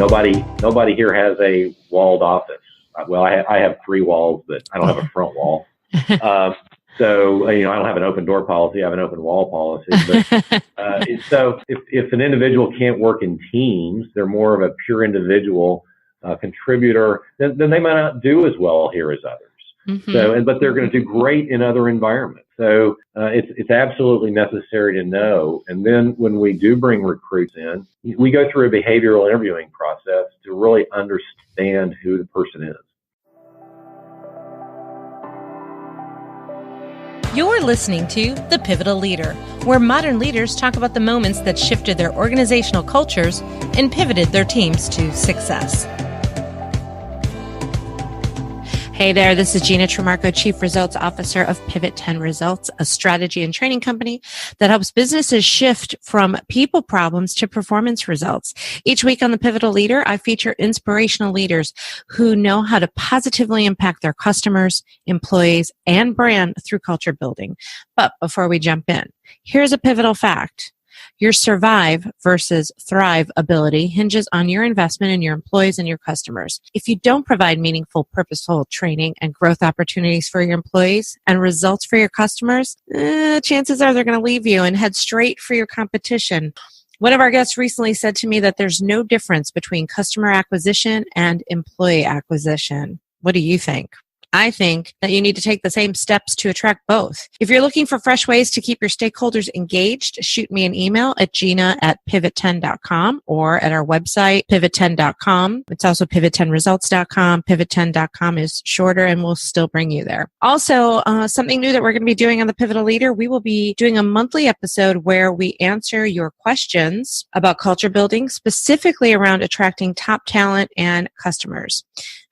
Nobody here has a walled office. Well, I have three walls, but I don't have a front wall. So, I don't have an open door policy. I have an open wall policy. But, so if an individual can't work in teams, they're more of a pure individual contributor, then they might not do as well here as others. Mm-hmm. So, but they're going to do great in other environments. So it's absolutely necessary to know. And then when we do bring recruits in, we go through a behavioral interviewing process to really understand who the person is. You're listening to The Pivotal Leader, where modern leaders talk about the moments that shifted their organizational cultures and pivoted their teams to success. Hey there, this is Gina Trimarco, Chief Results Officer of Pivot 10 Results, a strategy and training company that helps businesses shift from people problems to performance results. Each week on The Pivotal Leader, I feature inspirational leaders who know how to positively impact their customers, employees, and brand through culture building. But before we jump in, here's a pivotal fact. Your survive versus thrive ability hinges on your investment in your employees and your customers. If you don't provide meaningful, purposeful training and growth opportunities for your employees and results for your customers, chances are they're going to leave you and head straight for your competition. One of our guests recently said to me that there's no difference between customer acquisition and employee acquisition. What do you think? I think that you need to take the same steps to attract both. If you're looking for fresh ways to keep your stakeholders engaged, shoot me an email at gina@pivot10.com or at our website, pivot10.com. It's also pivot10results.com. Pivot10.com is shorter and we'll still bring you there. Also, something new that we're going to be doing on The Pivotal Leader, we will be doing a monthly episode where we answer your questions about culture building, specifically around attracting top talent and customers.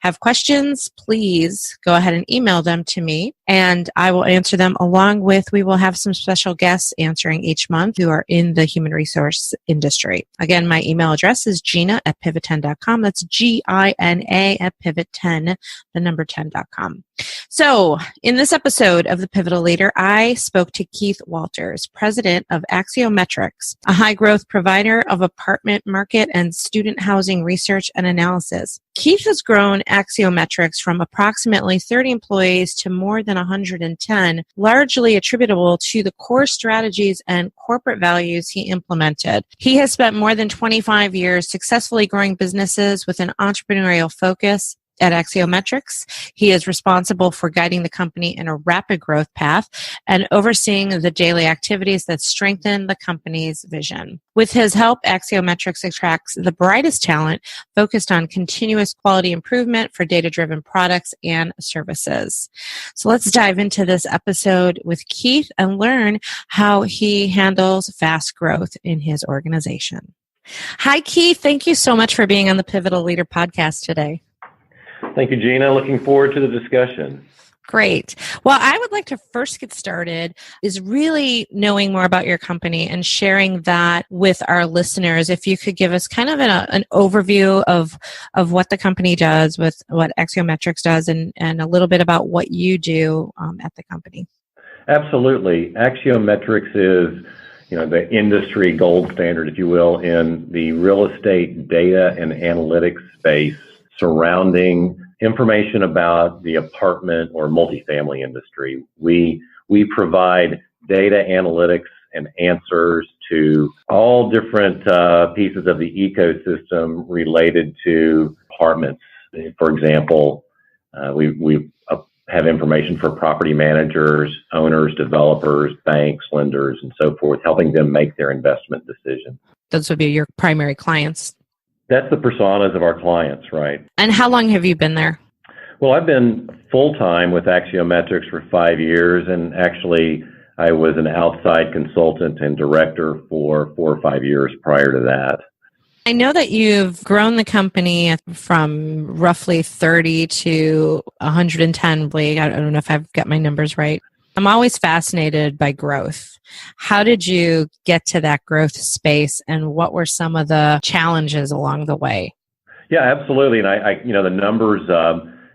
Have questions, please go ahead and email them to me and I will answer them we will have some special guests answering each month who are in the human resource industry. Again, my email address is gina@pivot10.com. That's GINA@pivot10, the number 10.com. So in this episode of The Pivotal Leader, I spoke to Keith Walters, president of Axiometrics, a high growth provider of apartment market and student housing research and analysis. Keith has grown Axiometrics from approximately 30 employees to more than 110, largely attributable to the core strategies and corporate values he implemented. He has spent more than 25 years successfully growing businesses with an entrepreneurial focus. At Axiometrics, he is responsible for guiding the company in a rapid growth path and overseeing the daily activities that strengthen the company's vision. With his help, Axiometrics attracts the brightest talent focused on continuous quality improvement for data-driven products and services. So let's dive into this episode with Keith and learn how he handles fast growth in his organization. Hi, Keith. Thank you so much for being on the Pivotal Leader podcast today. Thank you, Gina. Looking forward to the discussion. Great. Well, I would like to first get started is really knowing more about your company and sharing that with our listeners. If you could give us kind of an overview of what the company does, with what Axiometrics does, and a little bit about what you do at the company. Absolutely. Axiometrics is the industry gold standard, if you will, in the real estate data and analytics space surrounding information about the apartment or multifamily industry. We provide data analytics and answers to all different pieces of the ecosystem related to apartments. For example, we have information for property managers, owners, developers, banks, lenders, and so forth, helping them make their investment decisions. Those would be your primary clients. That's the personas of our clients, right? And how long have you been there? Well, I've been full-time with Axiometrics for 5 years, and actually I was an outside consultant and director for 4 or 5 years prior to that. I know that you've grown the company from roughly 30 to 110, Blake. I don't know if I've got my numbers right. I'm always fascinated by growth. How did you get to that growth space, and what were some of the challenges along the way? Yeah, absolutely. And I the numbers,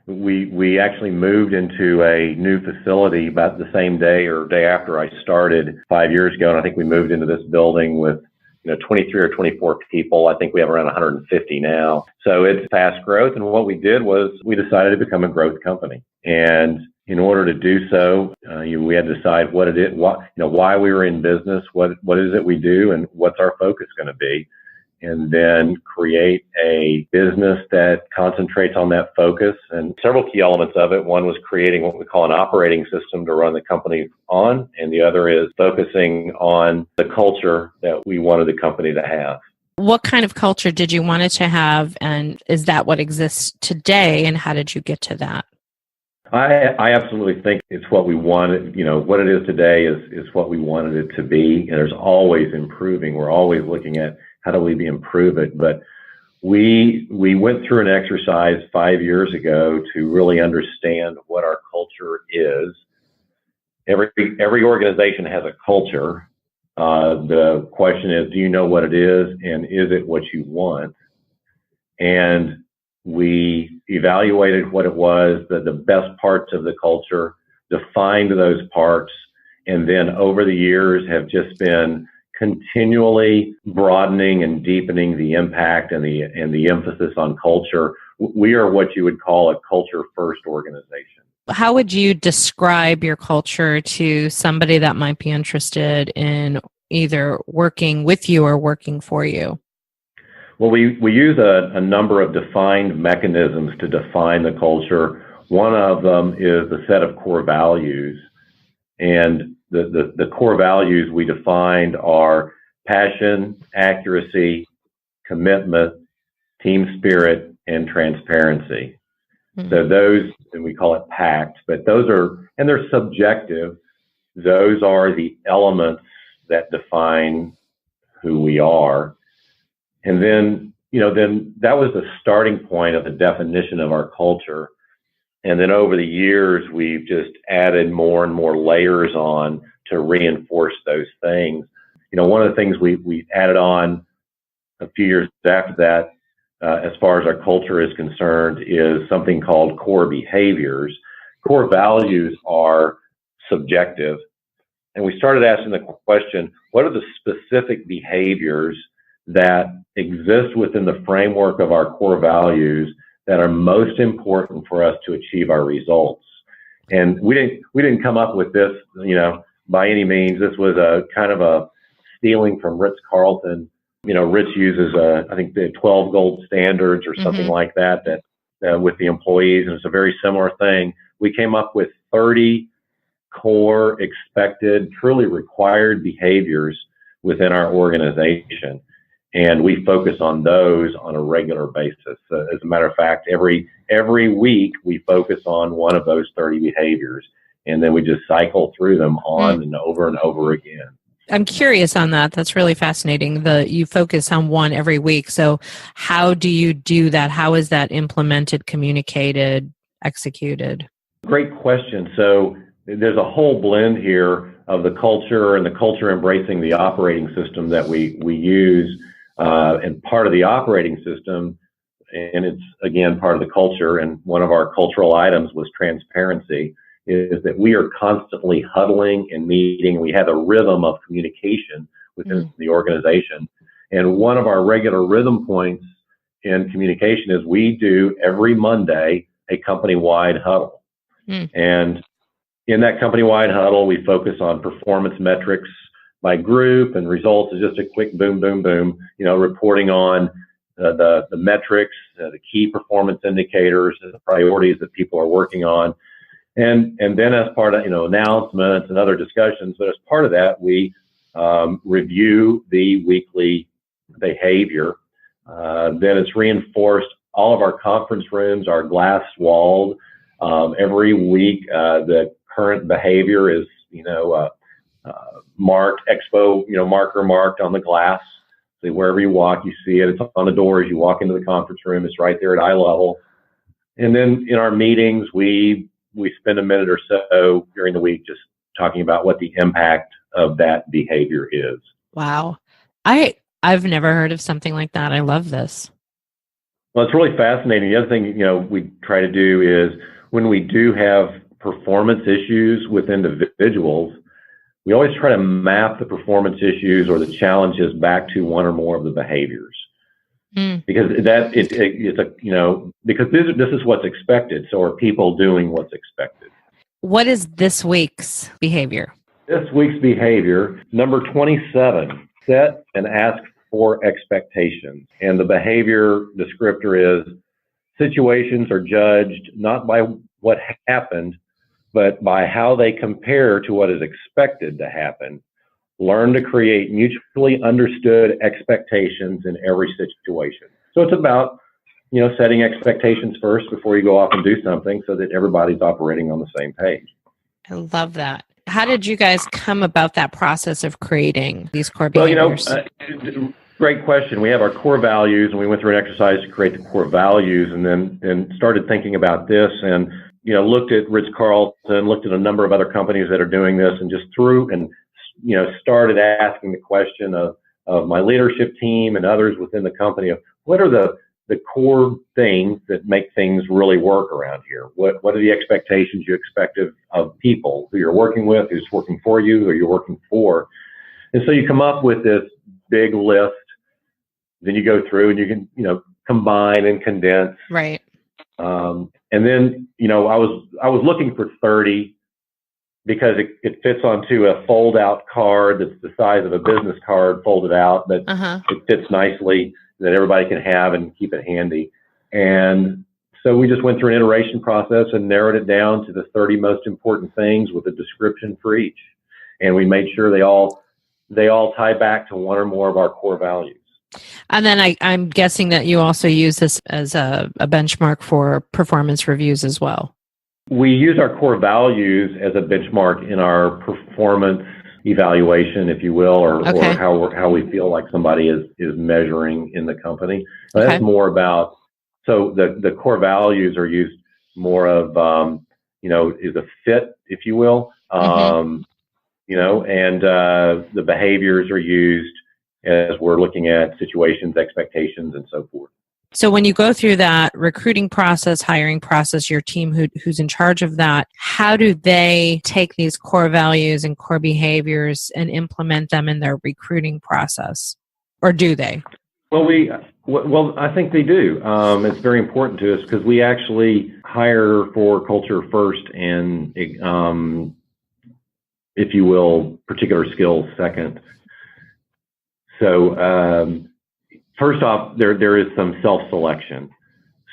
we actually moved into a new facility about the same day or day after I started 5 years ago. And I think we moved into this building with, 23 or 24 people. I think we have around 150 now. So it's fast growth. And what we did was we decided to become a growth company. And in order to do so, we had to decide what it is, why we were in business, what is it we do, and what's our focus going to be. And then create a business that concentrates on that focus. And several key elements of it. One was creating what we call an operating system to run the company on. And the other is focusing on the culture that we wanted the company to have. What kind of culture did you want it to have? And is that what exists today? And how did you get to that? I absolutely think it's what we wanted. What it is today is what we wanted it to be. And there's always improving. We're always looking at how do we improve it? But we went through an exercise 5 years ago to really understand what our culture is. Every organization has a culture. The question is, do you know what it is, and is it what you want? And we evaluated what it was, the best parts of the culture, defined those parts, and then over the years have just been continually broadening and deepening the impact and the emphasis on culture. We are what you would call a culture-first organization. How would you describe your culture to somebody that might be interested in either working with you or working for you? Well, we use a number of defined mechanisms to define the culture. One of them is the set of core values. And the core values we defined are passion, accuracy, commitment, team spirit, and transparency. Mm-hmm. So those, and we call it PACT, but they're subjective. Those are the elements that define who we are. And then that was the starting point of the definition of our culture. And then over the years, we've just added more and more layers on to reinforce those things. One of the things we added on a few years after that, as far as our culture is concerned, is something called core behaviors. Core values are subjective. And we started asking the question, what are the specific behaviors that exist within the framework of our core values that are most important for us to achieve our results? And we didn't come up with this, by any means. This was a kind of a stealing from Ritz-Carlton. Ritz uses I think the 12 gold standards or something like that with the employees, and it's a very similar thing. We came up with 30 core expected, truly required behaviors within our organization. And we focus on those on a regular basis. As a matter of fact, every week we focus on one of those 30 behaviors, and then we just cycle through them on and over again. I'm curious on that. That's really fascinating. You focus on one every week. So how do you do that? How is that implemented, communicated, executed? Great question. So there's a whole blend here of the culture and the culture embracing the operating system that we use. And part of the operating system, and it's, again, part of the culture, and one of our cultural items was transparency, is that we are constantly huddling and meeting. We have a rhythm of communication within the organization. And one of our regular rhythm points in communication is we do every Monday a company-wide huddle. And in that company-wide huddle, we focus on performance metrics by group, and results is just a quick boom, boom, boom, reporting on the metrics, the key performance indicators, the priorities that people are working on. And then as part of, announcements and other discussions, but as part of that, we review the weekly behavior. Then it's reinforced. All of our conference rooms are glass walled. Every week, the current behavior is, marked, marker marked on the glass. So wherever you walk, you see it. It's on the door as you walk into the conference room. It's right there at eye level. And then in our meetings, we spend a minute or so during the week just talking about what the impact of that behavior is. Wow. I've never heard of something like that. I love this. Well, it's really fascinating. The other thing, we try to do is when we do have performance issues with individuals, we always try to map the performance issues or the challenges back to one or more of the behaviors. Because because this is what's expected. So are people doing what's expected? What is this week's behavior? This week's behavior, number 27, set and ask for expectations. And the behavior descriptor is situations are judged not by what happened, but by how they compare to what is expected to happen. Learn to create mutually understood expectations in every situation. So it's about, setting expectations first before you go off and do something so that everybody's operating on the same page. I love that. How did you guys come about that process of creating these core behaviors? Great question. We have our core values, and we went through an exercise to create the core values, and then started thinking about this, and looked at Ritz-Carlton, looked at a number of other companies that are doing this, and just started asking the question of my leadership team and others within the company of what are the core things that make things really work around here? What are the expectations you expect of people who you're working with, who's working for you, who you're working for? And so you come up with this big list, then you go through and you can, combine and condense. Right. And then, I was looking for 30 because it fits onto a fold out card that's the size of a business card folded out, but it fits nicely that everybody can have and keep it handy. And so we just went through an iteration process and narrowed it down to the 30 most important things with a description for each. And we made sure they all tie back to one or more of our core values. And then I'm guessing that you also use this as a benchmark for performance reviews as well. We use our core values as a benchmark in our performance evaluation, if you will, or how we feel like somebody is measuring in the company. That's more about, so the core values are used more of, is a fit, if you will, and the behaviors are used as we're looking at situations, expectations, and so forth. So when you go through that recruiting process, hiring process, your team who's in charge of that, how do they take these core values and core behaviors and implement them in their recruiting process? Or do they? Well, I think they do. It's very important to us because we actually hire for culture first and, if you will, particular skills second. So, first off, there is some self-selection.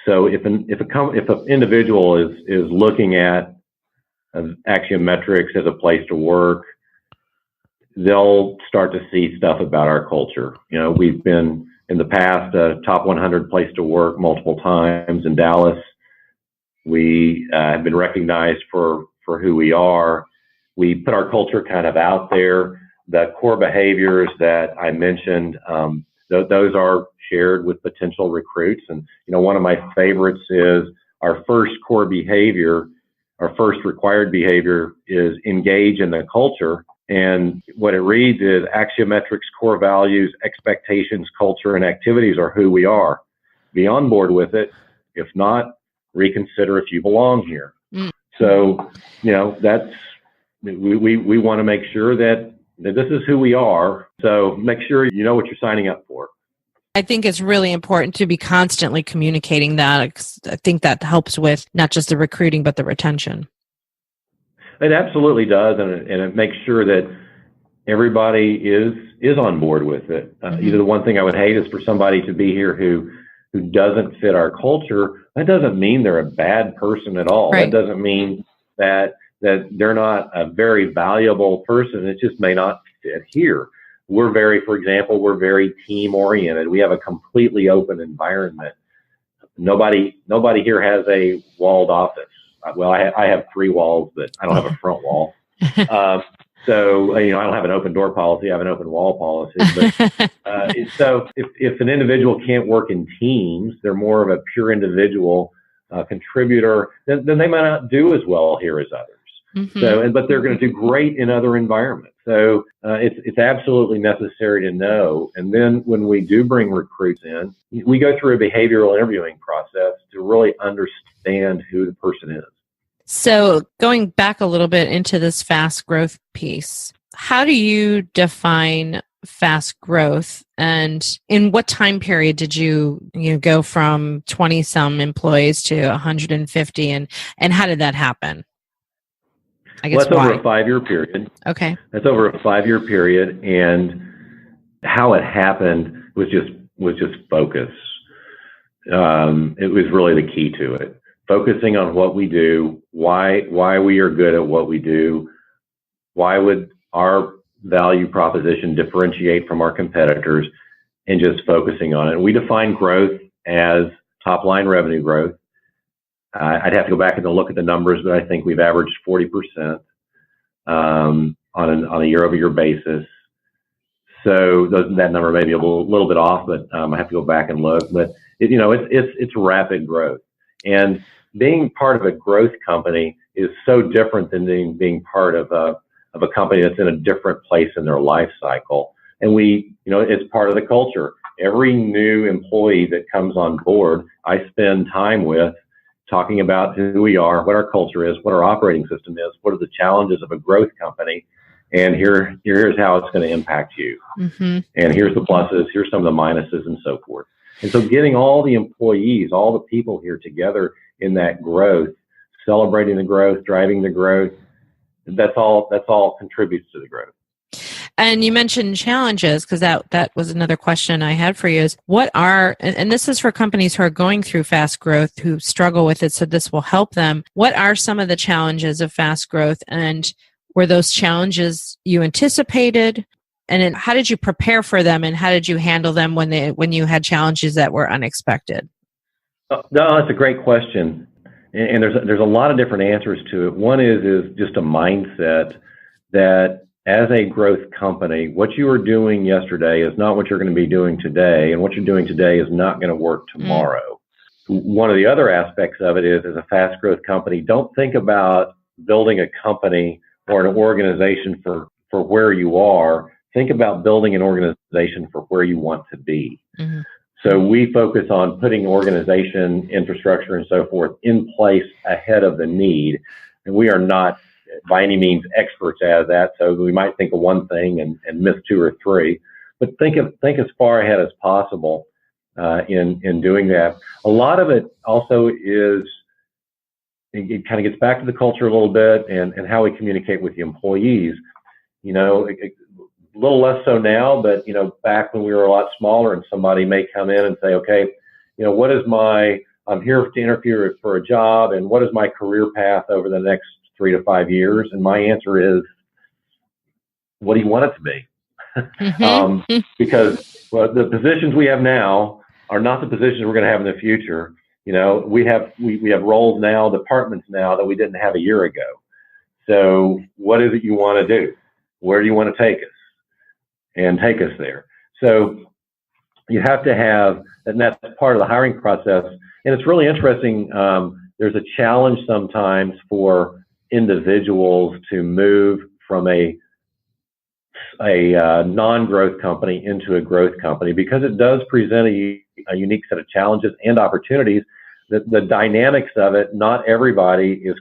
So if an individual is looking at Axiometrics as a place to work, they'll start to see stuff about our culture. We've been in the past a top 100 place to work multiple times in Dallas. We have been recognized for who we are. We put our culture kind of out there. The core behaviors that I mentioned, those are shared with potential recruits. And, one of my favorites is our first core behavior, our first required behavior is engage in the culture. And what it reads is Axiometrics core values, expectations, culture, and activities are who we are. Be on board with it. If not, reconsider if you belong here. So, that's, we want to make sure that this is who we are. So make sure you know what you're signing up for. I think it's really important to be constantly communicating that. I think that helps with not just the recruiting, but the retention. It absolutely does. And it makes sure that everybody is on board with it. Either the one thing I would hate is for somebody to be here who doesn't fit our culture. That doesn't mean they're a bad person at all. Right. That doesn't mean that they're not a very valuable person. It just may not fit here. For example, we're very team oriented. We have a completely open environment. Nobody here has a walled office. Well, I have 3 walls, but I don't have a front wall. So, I don't have an open door policy. I have an open wall policy. But, so if an individual can't work in teams, they're more of a pure individual contributor, then they might not do as well here as others. So, but they're going to do great in other environments. So it's absolutely necessary to know. And then when we do bring recruits in, we go through a behavioral interviewing process to really understand who the person is. So going back a little bit into this fast growth piece, how do you define fast growth, and in what time period did you go from 20 some employees to 150, and how did that happen? I guess that's over a 5-year period. Okay. That's over a 5-year period, and how it happened was just focus. It was really the key to it. Focusing on what we do, why we are good at what we do, why would our value proposition differentiate from our competitors, and just focusing on it. We define growth as top line revenue growth. I'd have to go back and look at the numbers, but I think we've averaged 40% on a year-over-year basis. So that number may be a little bit off, but I have to go back and look. But it's rapid growth, and being part of a growth company is so different than being part of a company that's in a different place in their life cycle. And it's part of the culture. Every new employee that comes on board, I spend time with talking about who we are, what our culture is, what our operating system is, what are the challenges of a growth company, and here's how it's going to impact you. Mm-hmm. And here's the pluses, here's some of the minuses, and so forth. And so getting all the employees, all the people here together in that growth, celebrating the growth, driving the growth, that's all contributes to the growth. And you mentioned challenges, because that was another question I had for you, is what are, and this is for companies who are going through fast growth, who struggle with it, so this will help them. What are some of the challenges of fast growth, and were those challenges you anticipated? And then how did you prepare for them, and how did you handle them when you had challenges that were unexpected? No, that's a great question. And there's a lot of different answers to it. One is just a mindset that as a growth company, what you were doing yesterday is not what you're going to be doing today, and what you're doing today is not going to work tomorrow. One of the other aspects of it is, as a fast growth company, don't think about building a company or an organization for where you are. Think about building an organization for where you want to be. Mm-hmm. So we focus on putting organization, infrastructure, and so forth in place ahead of the need. And we are not by any means experts at that. So we might think of one thing and miss two or three, but think as far ahead as possible in doing that. A lot of it also is, it kind of gets back to the culture a little bit and how we communicate with the employees. A little less so now, but back when we were a lot smaller, and somebody may come in and say, okay, I'm here to interview for a job, and what is my career path over the next 3 to 5 years? And my answer is, what do you want it to be? Mm-hmm. Because the positions we have now are not the positions we're going to have in the future. We have roles now, departments now that we didn't have a year ago. So what is it you want to do? Where do you want to take us? And take us there. So you have to have, and that's part of the hiring process. And it's really interesting. There's a challenge sometimes for individuals to move from a non-growth company into a growth company, because it does present a unique set of challenges and opportunities. The dynamics of it, not everybody is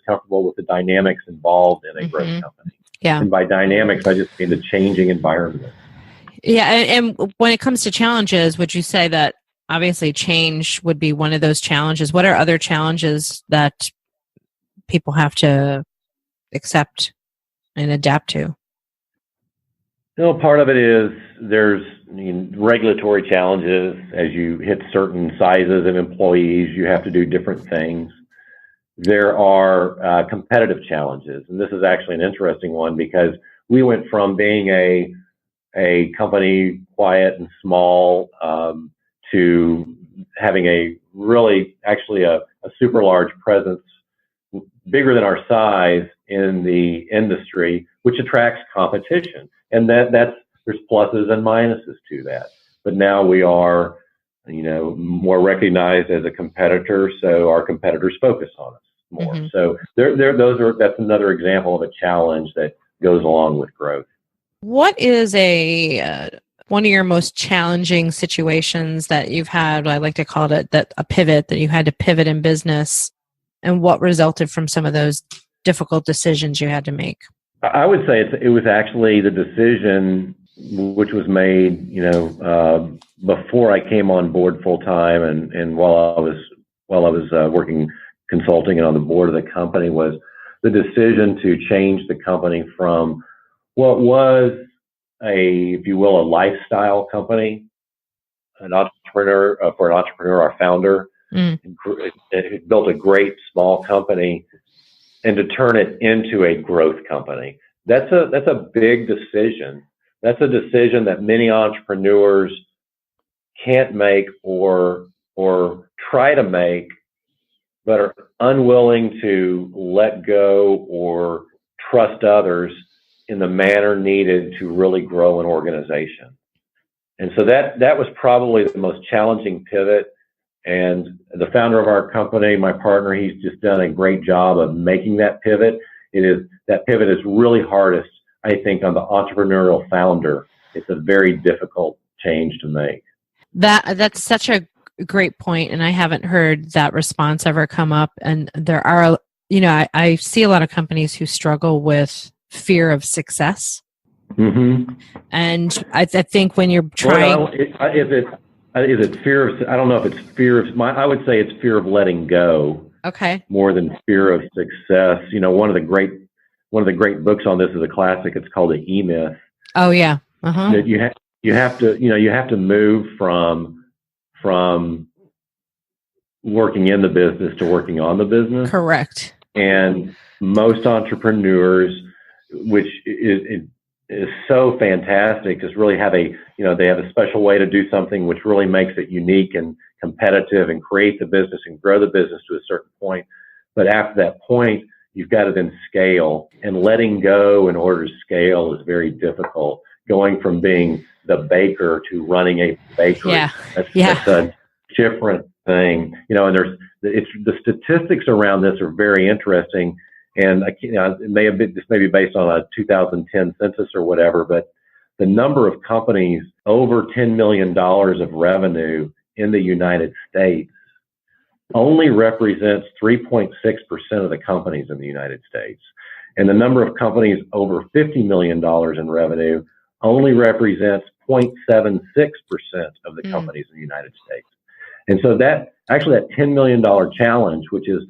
comfortable with the dynamics involved in a mm-hmm. growth company. Yeah. And by dynamics, I just mean the changing environment. Yeah. And when it comes to challenges, would you say that obviously change would be one of those challenges? What are other challenges that people have to accept and adapt to? Part of it is there's regulatory challenges. As you hit certain sizes of employees, you have to do different things. There are competitive challenges, and this is actually an interesting one, because we went from being a company quiet and small to having a super large presence, bigger than our size in the industry, which attracts competition, and there's pluses and minuses to that. But now we are, more recognized as a competitor, so our competitors focus on us more. Mm-hmm. So that's another example of a challenge that goes along with growth. What is one of your most challenging situations that you've had? I like to call it a pivot, that you had to pivot in business, and what resulted from some of those difficult decisions you had to make? I would say it was actually the decision which was made, before I came on board full time, and while I was working consulting and on the board of the company, was the decision to change the company from what was if you will, a lifestyle company, an entrepreneur, our founder, it built a great small company, and to turn it into a growth company. That's a big decision. That's a decision that many entrepreneurs can't make or try to make, but are unwilling to let go or trust others in the manner needed to really grow an organization. And so that was probably the most challenging pivot. And the founder of our company, my partner, he's just done a great job of making that pivot. That pivot is really hardest, I think, on the entrepreneurial founder. It's a very difficult change to make. That's such a great point, and I haven't heard that response ever come up. And there are, I see a lot of companies who struggle with fear of success. Mm-hmm. And I think when you're trying, is it fear of? I don't know if it's fear of. I would say it's fear of letting go. Okay. More than fear of success. One of the great books on this is a classic. It's called The E-Myth. Oh yeah. Uh-huh. That you have to move from working in the business to working on the business. Correct. And most entrepreneurs, which is so fantastic, just really have they have a special way to do something which really makes it unique and competitive and create the business and grow the business to a certain point. But after that point, you've got to then scale, and letting go in order to scale is very difficult. Going from being the baker to running a bakery, that's a different thing. And the statistics around this are very interesting. And this may be based on a 2010 census or whatever, but the number of companies over $10 million of revenue in the United States only represents 3.6% of the companies in the United States. And the number of companies over $50 million in revenue only represents 0.76% of the companies in the United States. And so that $10 million challenge, which is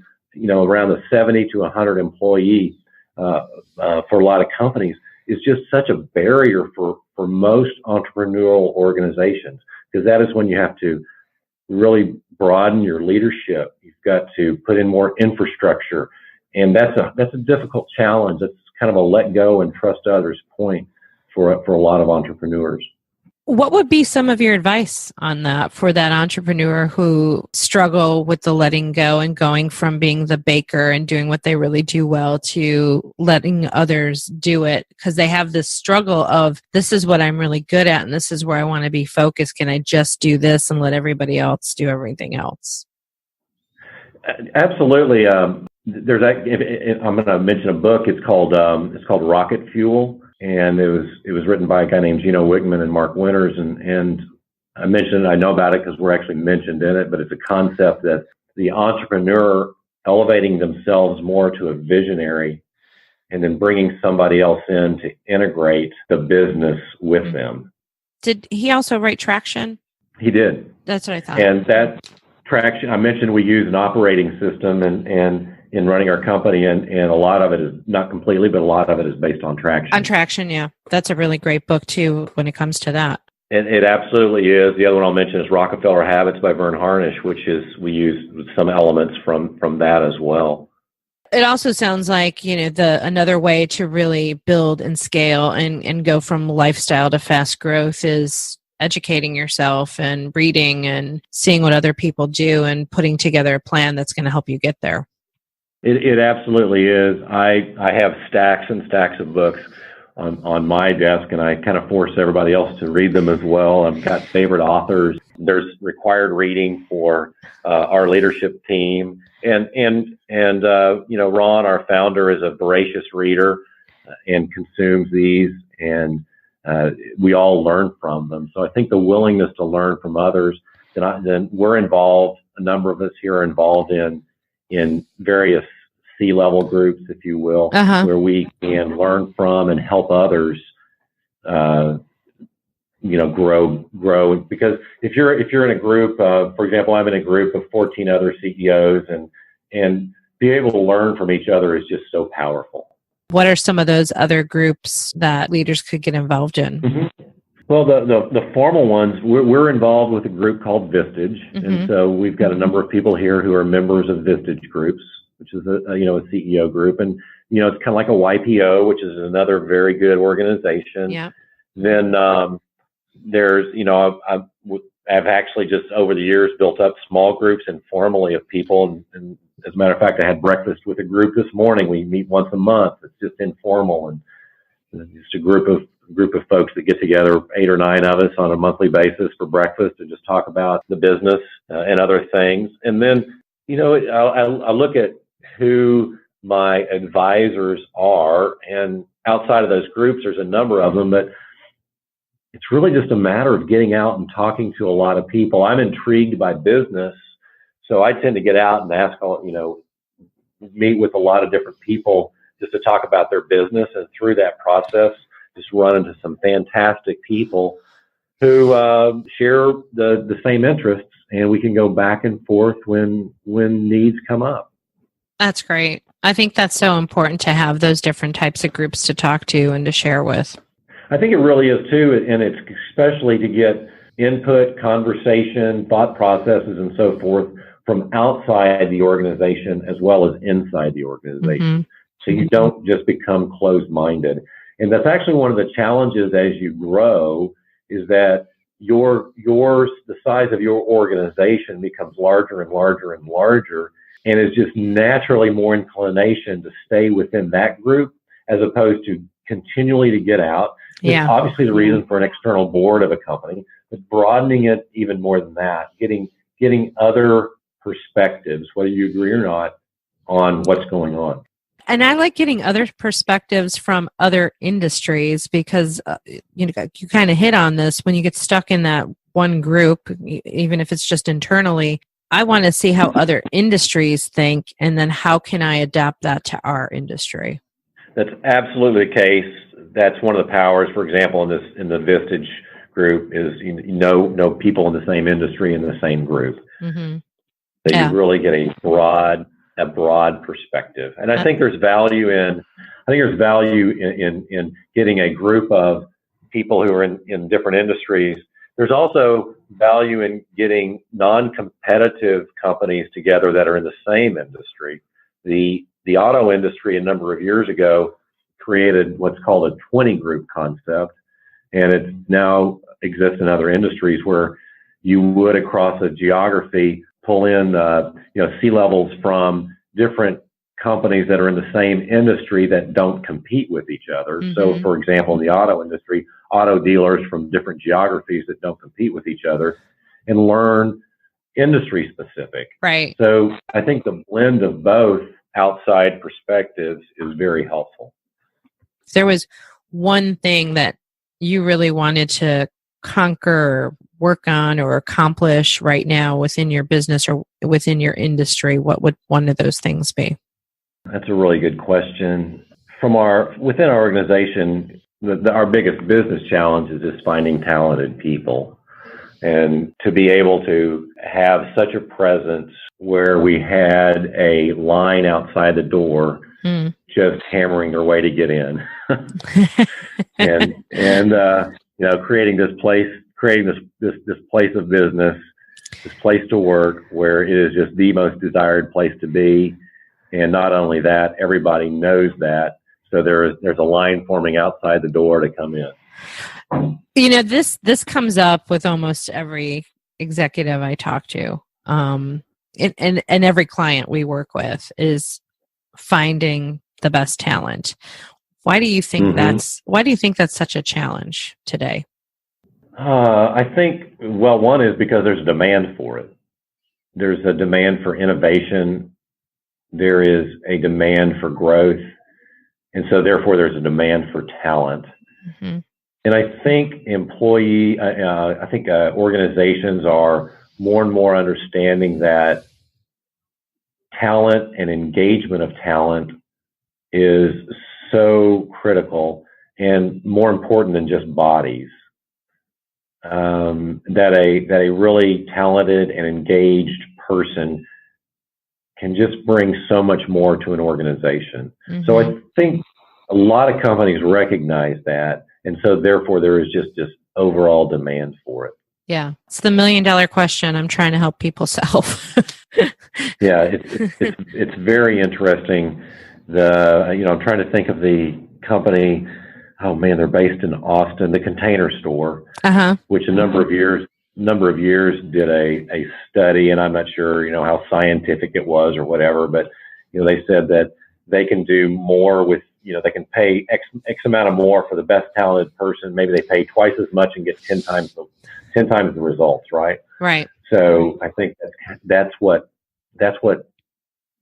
around the 70 to 100 employee for a lot of companies, is just such a barrier for most entrepreneurial organizations, because that is when you have to really broaden your leadership. You've got to put in more infrastructure, and that's a difficult challenge. That's kind of a let go and trust others point for a lot of entrepreneurs. What would be some of your advice on that for that entrepreneur who struggle with the letting go and going from being the baker and doing what they really do well to letting others do it, because they have this struggle of, this is what I'm really good at and this is where I want to be focused. Can I just do this and let everybody else do everything else? Absolutely. I'm going to mention a book. It's called Rocket Fuel. And it was written by a guy named Gino Wickman and Mark Winters, and I know about it because we're actually mentioned in it, but it's a concept that the entrepreneur elevating themselves more to a visionary and then bringing somebody else in to integrate the business with them. Did he also write Traction? He did. That's what I thought. And that Traction, I mentioned we use an operating system and in running our company, and a lot of it is, not completely, but a lot of it is based on Traction. On Traction, yeah. That's a really great book, too, when it comes to that. It absolutely is. The other one I'll mention is Rockefeller Habits by Vern Harnish, which we use some elements from that as well. It also sounds like, another way to really build and scale and go from lifestyle to fast growth is educating yourself and reading and seeing what other people do and putting together a plan that's going to help you get there. It absolutely is. I have stacks and stacks of books on my desk, and I kind of force everybody else to read them as well. I've got favorite authors. There's required reading for our leadership team, and Ron, our founder, is a voracious reader and consumes these, and we all learn from them. So I think the willingness to learn from others. Then we're involved. A number of us here are involved in various C-level groups, if you will, where we can learn from and help others, grow. Because if you're in a group, for example, I'm in a group of 14 other CEOs, and be able to learn from each other is just so powerful. What are some of those other groups that leaders could get involved in? Mm-hmm. Well, the formal ones, we're involved with a group called Vistage, and so we've got a number of people here who are members of Vistage groups, which is a CEO group, and it's kind of like a YPO, which is another very good organization. Yeah. Then there's I've actually just over the years built up small groups informally of people, and as a matter of fact, I had breakfast with a group this morning. We meet once a month. It's just informal, and just a group of folks that get together, 8 or 9 of us on a monthly basis for breakfast and just talk about the business and other things. And then, I look at who my advisors are, and outside of those groups, there's a number of them, but it's really just a matter of getting out and talking to a lot of people. I'm intrigued by business, so I tend to get out and meet with a lot of different people just to talk about their business, and through that process, just run into some fantastic people who share the same interests, and we can go back and forth when needs come up. That's great. I think that's so important to have those different types of groups to talk to and to share with. I think it really is too, and it's especially to get input, conversation, thought processes, and so forth from outside the organization as well as inside the organization. So you don't just become closed-minded. And that's actually one of the challenges as you grow, is that the size of your organization becomes larger and larger and larger, and it's just naturally more inclination to stay within that group as opposed to continually to get out. Yeah. It's obviously the reason for an external board of a company, but broadening it even more than that, getting other perspectives, whether you agree or not, on what's going on. And I like getting other perspectives from other industries because, you kind of hit on this. When you get stuck in that one group, even if it's just internally, I want to see how other industries think, and then how can I adapt that to our industry? That's absolutely the case. That's one of the powers, for example, in the Vistage group, is know people in the same industry in the same group. That you really get a broad perspective. And I think there's value in getting a group of people who are in different industries. There's also value in getting non-competitive companies together that are in the same industry. The auto industry a number of years ago created what's called a 20 group concept, and it now exists in other industries where you would, across a geography, pull in C-levels from different companies that are in the same industry that don't compete with each other. So, for example, in the auto industry, auto dealers from different geographies that don't compete with each other, and learn industry specific. Right. So I think the blend of both outside perspectives is very helpful. If there was one thing that you really wanted to conquer, work on, or accomplish right now within your business or within your industry, what would one of those things be? That's a really good question. Within our organization, our biggest business challenge is just finding talented people. And to be able to have such a presence where we had a line outside the door just hammering their way to get in. and creating this place of business, this place to work where it is just the most desired place to be. And not only that, everybody knows that. So there's a line forming outside the door to come in. This comes up with almost every executive I talk to, and every client we work with is finding the best talent. Why do you think that's such a challenge today? I think, one is because there's a demand for it. There's a demand for innovation. There is a demand for growth. And so therefore there's a demand for talent. And I think organizations are more and more understanding that talent and engagement of talent is so critical and more important than just bodies. That a really talented and engaged person can just bring so much more to an organization. Mm-hmm. So I think a lot of companies recognize that, and so therefore there is just this overall demand for it. Yeah, it's the $1 million question I'm trying to help people solve. Yeah, it's very interesting. I'm trying to think of the company. Oh man, they're based in Austin, the Container Store, which a number of years did a study, and I'm not sure, how scientific it was or whatever, but, they said that they can do more with, they can pay X amount of more for the best talented person. Maybe they pay twice as much and get 10 times the results, right? Right. So I think that's what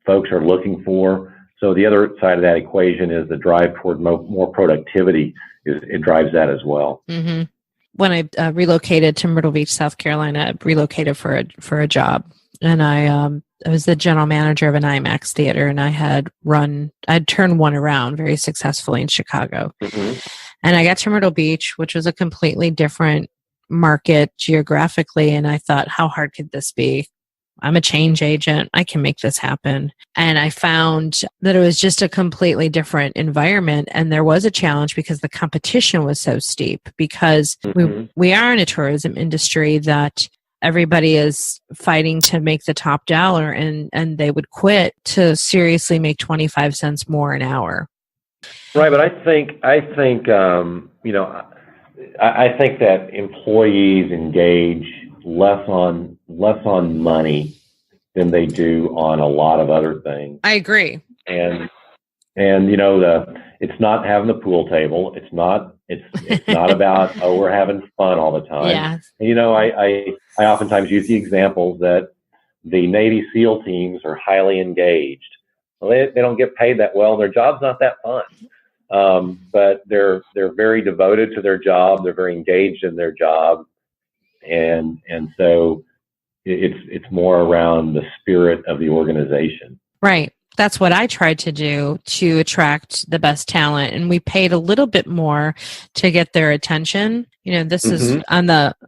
folks are looking for. So the other side of that equation is the drive toward more productivity. It drives that as well. Mm-hmm. When I relocated to Myrtle Beach, South Carolina, I relocated for a job, and I was the general manager of an IMAX theater, and I'd turned one around very successfully in Chicago. Mm-hmm. And I got to Myrtle Beach, which was a completely different market geographically, and I thought, how hard could this be? I'm a change agent. I can make this happen. And I found that it was just a completely different environment. And there was a challenge because the competition was so steep, because we are in a tourism industry that everybody is fighting to make the top dollar, and they would quit to seriously make 25 cents more an hour. Right. But I think that employees engage less on money than they do on a lot of other things. I agree. And it's not having the pool table. It's not about, we're having fun all the time. Yeah. And, I oftentimes use the examples that the Navy SEAL teams are highly engaged. Well, they don't get paid that well. Their job's not that fun. But they're very devoted to their job. They're very engaged in their job. And so it's more around the spirit of the organization. Right. That's what I tried to do to attract the best talent. And we paid a little bit more to get their attention. This is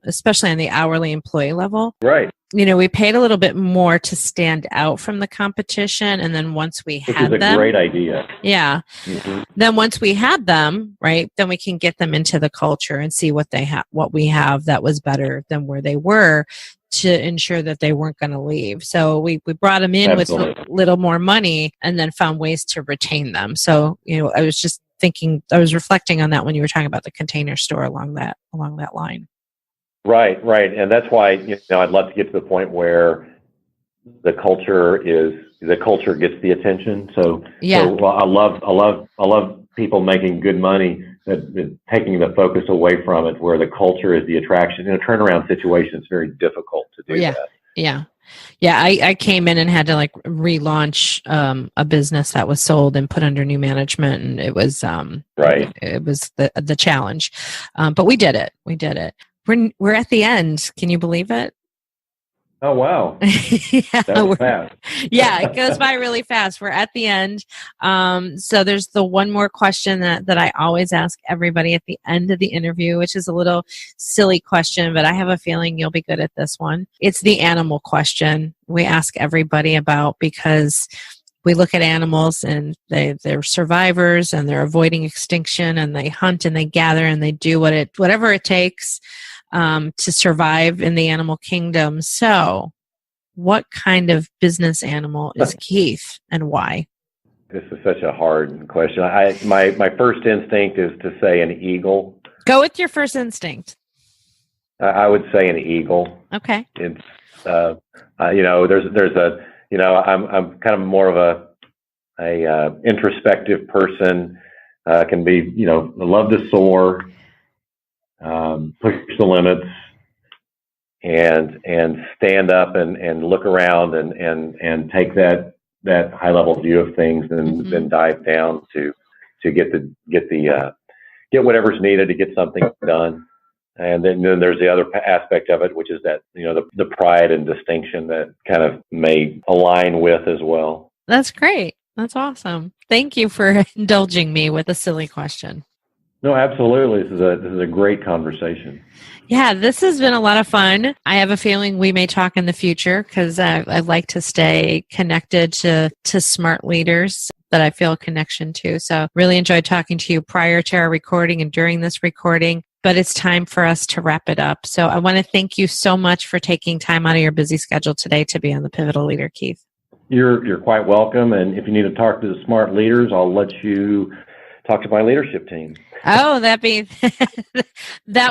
especially on the hourly employee level. Right. We paid a little bit more to stand out from the competition. And then once we had them. Which is a great idea. Yeah. Mm-hmm. Then once we had them, right, then we can get them into the culture and see what we have that was better than where they were, to ensure that they weren't going to leave. So we brought them in Absolutely. With a little more money, and then found ways to retain them. So, I was just thinking, I was reflecting on that when you were talking about the Container Store along that line. Right. And that's why, I'd love to get to the point where the culture gets the attention. So, yeah. So I love people making good money, that taking the focus away from it, where the culture is the attraction. In a turnaround situation, it's very difficult to do that. Yeah. I came in and had to relaunch a business that was sold and put under new management, and it was right. It was the challenge, but we did it. We're at the end. Can you believe it? Oh, wow. Yeah, that was fast. Yeah, it goes by really fast. We're at the end. So there's the one more question that I always ask everybody at the end of the interview, which is a little silly question, but I have a feeling you'll be good at this one. It's the animal question we ask everybody about, because we look at animals and they're survivors, and they're avoiding extinction, and they hunt and they gather and they do whatever it takes to survive in the animal kingdom. So what kind of business animal is Keith, and why? This is such a hard question. My first instinct is to say an eagle. Go with your first instinct. I would say an eagle. Okay. It's there's a I'm kind of more of a introspective person. Can be love to soar. Push the limits, and stand up and look around and take that high level view of things, and then dive down to get whatever's needed to get something done. And then there's the other aspect of it, which is that, the pride and distinction that kind of may align with as well. That's great. That's awesome. Thank you for indulging me with a silly question. No, absolutely. This is a great conversation. Yeah, this has been a lot of fun. I have a feeling we may talk in the future because I'd like to stay connected to smart leaders that I feel a connection to. So really enjoyed talking to you prior to our recording and during this recording, but it's time for us to wrap it up. So I want to thank you so much for taking time out of your busy schedule today to be on the Pivotal Leader, Keith. You're quite welcome. And if you need to talk to the smart leaders, I'll let you talk to my leadership team. Oh, that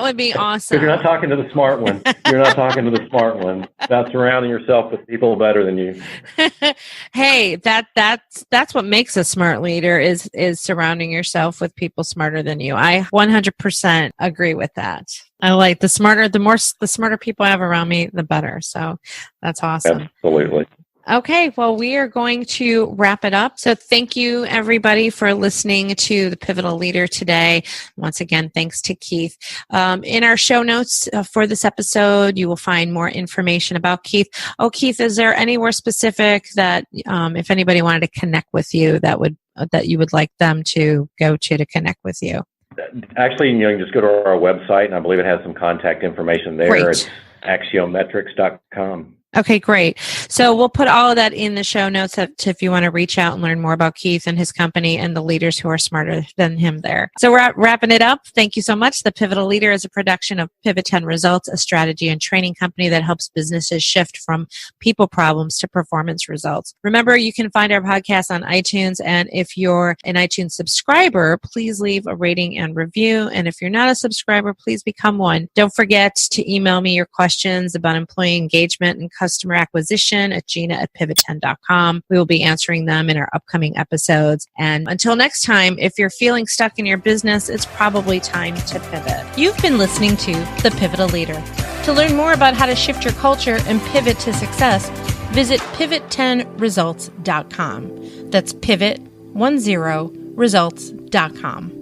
would be awesome. Because you're not talking to the smart one. You're not talking to the smart one. About surrounding yourself with people better than you. Hey, that's what makes a smart leader is surrounding yourself with people smarter than you. I 100% agree with that. I like the smarter people I have around me, the better. So that's awesome. Absolutely. Okay, well, we are going to wrap it up. So thank you, everybody, for listening to the Pivotal Leader today. Once again, thanks to Keith. In our show notes for this episode, you will find more information about Keith. Oh, Keith, is there anywhere specific that if anybody wanted to connect with you, that you would like them to go to connect with you? Actually, you can just go to our website, and I believe it has some contact information there. Great. It's axiometrics.com. Okay, great. So we'll put all of that in the show notes if you want to reach out and learn more about Keith and his company and the leaders who are smarter than him there. So we're wrapping it up. Thank you so much. The Pivotal Leader is a production of Pivot 10 Results, a strategy and training company that helps businesses shift from people problems to performance results. Remember, you can find our podcast on iTunes, and if you're an iTunes subscriber, please leave a rating and review. And if you're not a subscriber, please become one. Don't forget to email me your questions about employee engagement and customer acquisition at gina@pivot10.com. We will be answering them in our upcoming episodes. And until next time, if you're feeling stuck in your business, it's probably time to pivot. You've been listening to The Pivotal Leader. To learn more about how to shift your culture and pivot to success, visit pivot10results.com. That's pivot10results.com.